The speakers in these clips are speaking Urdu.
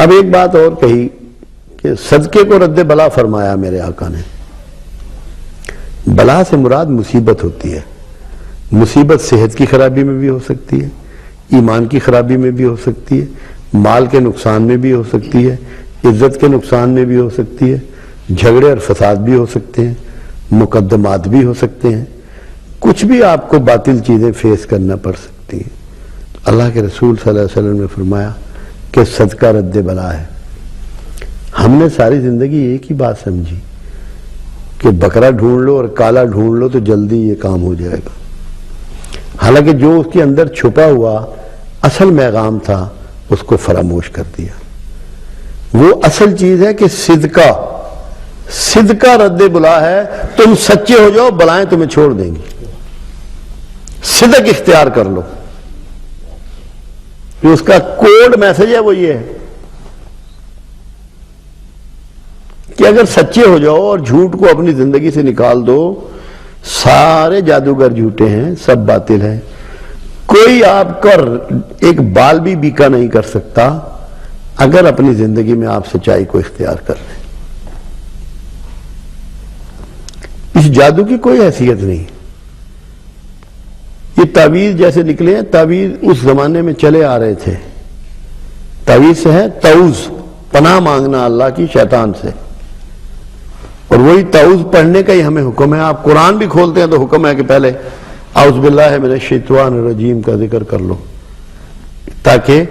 اب ایک بات اور کہی کہ صدقے کو رد بلا فرمایا میرے آقا نے. بلا سے مراد مصیبت ہوتی ہے. مصیبت صحت کی خرابی میں بھی ہو سکتی ہے، ایمان کی خرابی میں بھی ہو سکتی ہے، مال کے نقصان میں بھی ہو سکتی ہے، عزت کے نقصان میں بھی ہو سکتی ہے، جھگڑے اور فساد بھی ہو سکتے ہیں، مقدمات بھی ہو سکتے ہیں، کچھ بھی آپ کو باطل چیزیں فیس کرنا پڑ سکتی ہیں. اللہ کے رسول صلی اللہ علیہ وسلم نے فرمایا کہ صدقہ رد بلا ہے. ہم نے ساری زندگی ایک ہی بات سمجھی کہ بکرا ڈھونڈ لو اور کالا ڈھونڈ لو تو جلدی یہ کام ہو جائے گا. حالانکہ جو اس کے اندر چھپا ہوا اصل پیغام تھا اس کو فراموش کر دیا. وہ اصل چیز ہے کہ صدقہ رد بلا ہے. تم سچے ہو جاؤ، بلائیں تمہیں چھوڑ دیں گی. صدق اختیار کر لو. اس کا کوڈ میسج ہے وہ یہ ہے کہ اگر سچے ہو جاؤ اور جھوٹ کو اپنی زندگی سے نکال دو، سارے جادوگر جھوٹے ہیں، سب باطل ہیں. کوئی آپ کا ایک بال بھی بیکا نہیں کر سکتا اگر اپنی زندگی میں آپ سچائی کو اختیار کر لیں. اس جادو کی کوئی حیثیت نہیں. یہ تعویذ جیسے نکلے ہیں، تعویذ اس زمانے میں چلے آ رہے تھے. تعویذ سے ہے تعوذ، پناہ مانگنا اللہ کی شیطان سے. اور وہی تعوذ پڑھنے کا ہی ہمیں حکم ہے. آپ قرآن بھی کھولتے ہیں تو حکم ہے کہ پہلے اعوذ باللہ من الشیطان الرجیم کا ذکر کر لو، تاکہ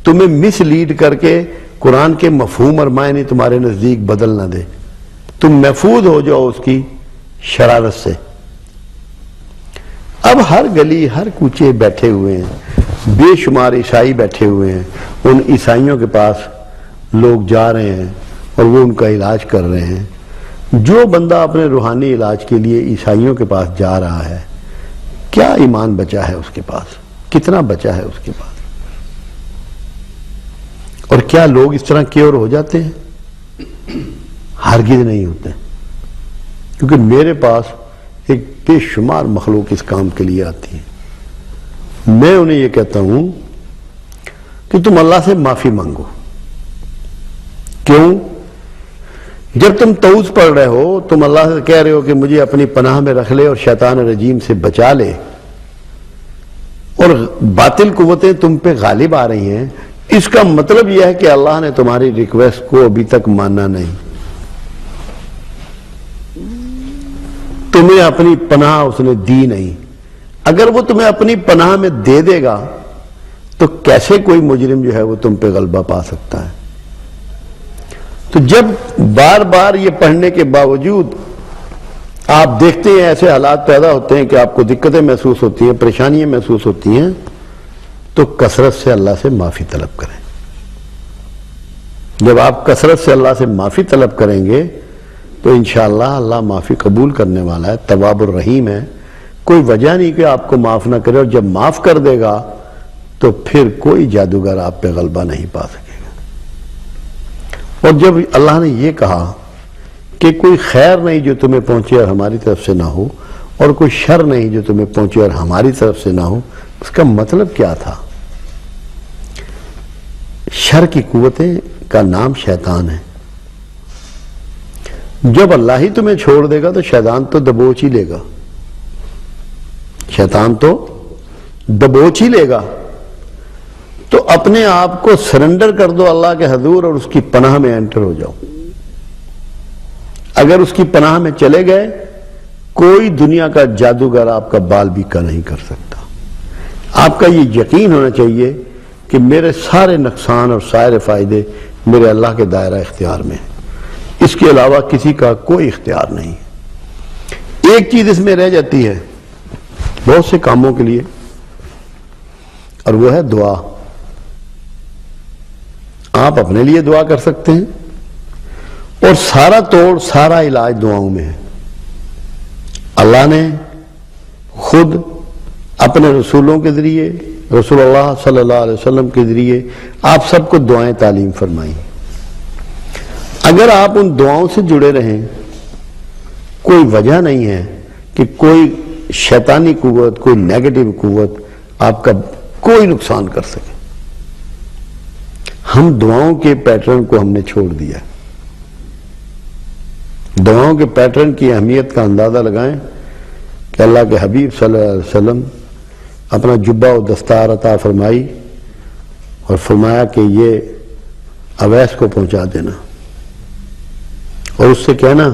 تمہیں مس لیڈ کر کے قرآن کے مفہوم اور معنی تمہارے نزدیک بدل نہ دے. تم محفوظ ہو جاؤ اس کی شرارت سے. اب ہر گلی ہر کوچے بیٹھے ہوئے ہیں، بے شمار عیسائی بیٹھے ہوئے ہیں. ان عیسائیوں کے پاس لوگ جا رہے ہیں اور وہ ان کا علاج کر رہے ہیں. جو بندہ اپنے روحانی علاج کے لیے عیسائیوں کے پاس جا رہا ہے، کیا ایمان بچا ہے اس کے پاس؟ کتنا بچا ہے اس کے پاس؟ اور کیا لوگ اس طرح کیور ہو جاتے ہیں؟ ہرگز نہیں ہوتے. کیونکہ میرے پاس ایک بے شمار مخلوق اس کام کے لیے آتی ہے. میں انہیں یہ کہتا ہوں کہ تم اللہ سے معافی مانگو. کیوں؟ جب تم تعوذ پڑھ رہے ہو، تم اللہ سے کہہ رہے ہو کہ مجھے اپنی پناہ میں رکھ لے اور شیطان رجیم سے بچا لے، اور باطل قوتیں تم پہ غالب آ رہی ہیں. اس کا مطلب یہ ہے کہ اللہ نے تمہاری ریکویسٹ کو ابھی تک مانا نہیں. تمہیں اپنی پناہ اس نے دی نہیں. اگر وہ تمہیں اپنی پناہ میں دے دے گا تو کیسے کوئی مجرم جو ہے وہ تم پہ غلبہ پا سکتا ہے؟ تو جب بار بار یہ پڑھنے کے باوجود آپ دیکھتے ہیں ایسے حالات پیدا ہوتے ہیں کہ آپ کو دقتیں محسوس ہوتی ہیں، پریشانیاں محسوس ہوتی ہیں، تو کثرت سے اللہ سے معافی طلب کریں. جب آپ کثرت سے اللہ سے معافی طلب کریں گے تو انشاءاللہ اللہ معافی قبول کرنے والا ہے، تواب الرحیم ہے. کوئی وجہ نہیں کہ آپ کو معاف نہ کرے. اور جب معاف کر دے گا تو پھر کوئی جادوگر آپ پہ غلبہ نہیں پا سکے گا. اور جب اللہ نے یہ کہا کہ کوئی خیر نہیں جو تمہیں پہنچے اور ہماری طرف سے نہ ہو، اور کوئی شر نہیں جو تمہیں پہنچے اور ہماری طرف سے نہ ہو، اس کا مطلب کیا تھا؟ شر کی قوتیں کا نام شیطان ہے. جب اللہ ہی تمہیں چھوڑ دے گا تو شیطان تو دبوچ ہی لے گا. شیطان تو دبوچ ہی لے گا. تو اپنے آپ کو سرنڈر کر دو اللہ کے حضور اور اس کی پناہ میں انٹر ہو جاؤ. اگر اس کی پناہ میں چلے گئے، کوئی دنیا کا جادوگر آپ کا بال بیکا نہیں کر سکتا. آپ کا یہ یقین ہونا چاہیے کہ میرے سارے نقصان اور سارے فائدے میرے اللہ کے دائرہ اختیار میں ہیں. اس کے علاوہ کسی کا کوئی اختیار نہیں. ایک چیز اس میں رہ جاتی ہے بہت سے کاموں کے لیے، اور وہ ہے دعا. آپ اپنے لیے دعا کر سکتے ہیں، اور سارا توڑ سارا علاج دعاؤں میں ہے. اللہ نے خود اپنے رسولوں کے ذریعے، رسول اللہ صلی اللہ علیہ وسلم کے ذریعے آپ سب کو دعائیں تعلیم فرمائی. اگر آپ ان دعاؤں سے جڑے رہیں، کوئی وجہ نہیں ہے کہ کوئی شیطانی قوت، کوئی نیگیٹو قوت آپ کا کوئی نقصان کر سکے. ہم دعاؤں کے پیٹرن کو ہم نے چھوڑ دیا. دعاؤں کے پیٹرن کی اہمیت کا اندازہ لگائیں کہ اللہ کے حبیب صلی اللہ علیہ وسلم اپنا جبہ و دستار عطا فرمائی اور فرمایا کہ یہ اویس کو پہنچا دینا اور اس سے کہنا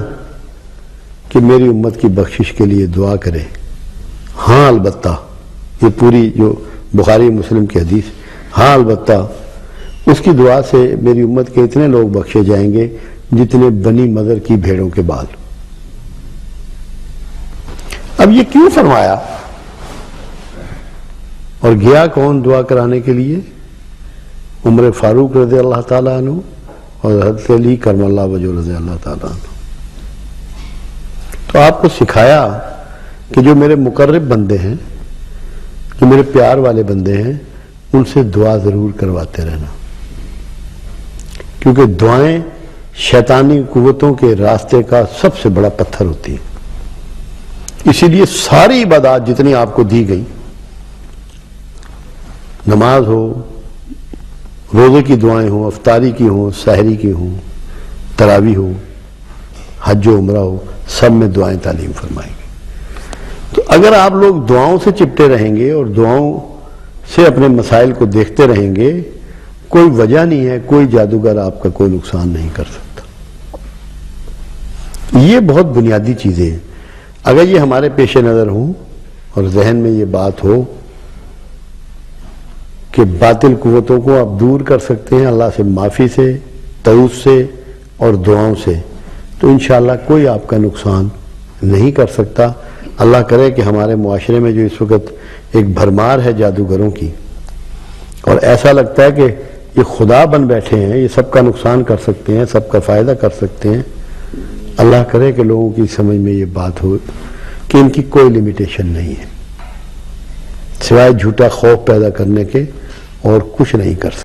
کہ میری امت کی بخشش کے لیے دعا کرے. ہاں البتہ، یہ پوری جو بخاری مسلم کی حدیث، ہاں البتہ اس کی دعا سے میری امت کے اتنے لوگ بخشے جائیں گے جتنے بنی مضر کی بھیڑوں کے بال. اب یہ کیوں فرمایا اور گیا کون دعا کرانے کے لیے؟ عمر فاروق رضی اللہ تعالیٰ عنہ اور حضرت علی کرم اللہ وجہ رضی اللہ تعالیٰ عنہ. تو آپ کو سکھایا کہ جو میرے مقرب بندے ہیں، جو میرے پیار والے بندے ہیں، ان سے دعا ضرور کرواتے رہنا، کیونکہ دعائیں شیطانی قوتوں کے راستے کا سب سے بڑا پتھر ہوتی ہیں. اسی لیے ساری عبادات جتنی آپ کو دی گئی، نماز ہو، روزے کی دعائیں ہوں، افطاری کی ہوں، سحری کی ہوں، تراویح ہو، حج و عمرہ ہو، سب میں دعائیں تعلیم فرمائیں گے. تو اگر آپ لوگ دعاؤں سے چپٹے رہیں گے اور دعاؤں سے اپنے مسائل کو دیکھتے رہیں گے، کوئی وجہ نہیں ہے، کوئی جادوگر آپ کا کوئی نقصان نہیں کر سکتا. یہ بہت بنیادی چیزیں ہیں. اگر یہ ہمارے پیش نظر ہوں اور ذہن میں یہ بات ہو کہ باطل قوتوں کو آپ دور کر سکتے ہیں اللہ سے معافی سے، توبہ سے اور دعاؤں سے، تو انشاءاللہ کوئی آپ کا نقصان نہیں کر سکتا. اللہ کرے کہ ہمارے معاشرے میں جو اس وقت ایک بھرمار ہے جادوگروں کی، اور ایسا لگتا ہے کہ یہ خدا بن بیٹھے ہیں، یہ سب کا نقصان کر سکتے ہیں، سب کا فائدہ کر سکتے ہیں، اللہ کرے کہ لوگوں کی سمجھ میں یہ بات ہو کہ ان کی کوئی لمیٹیشن نہیں ہے، سوائے جھوٹا خوف پیدا کرنے کے اور کچھ نہیں کر سکتے.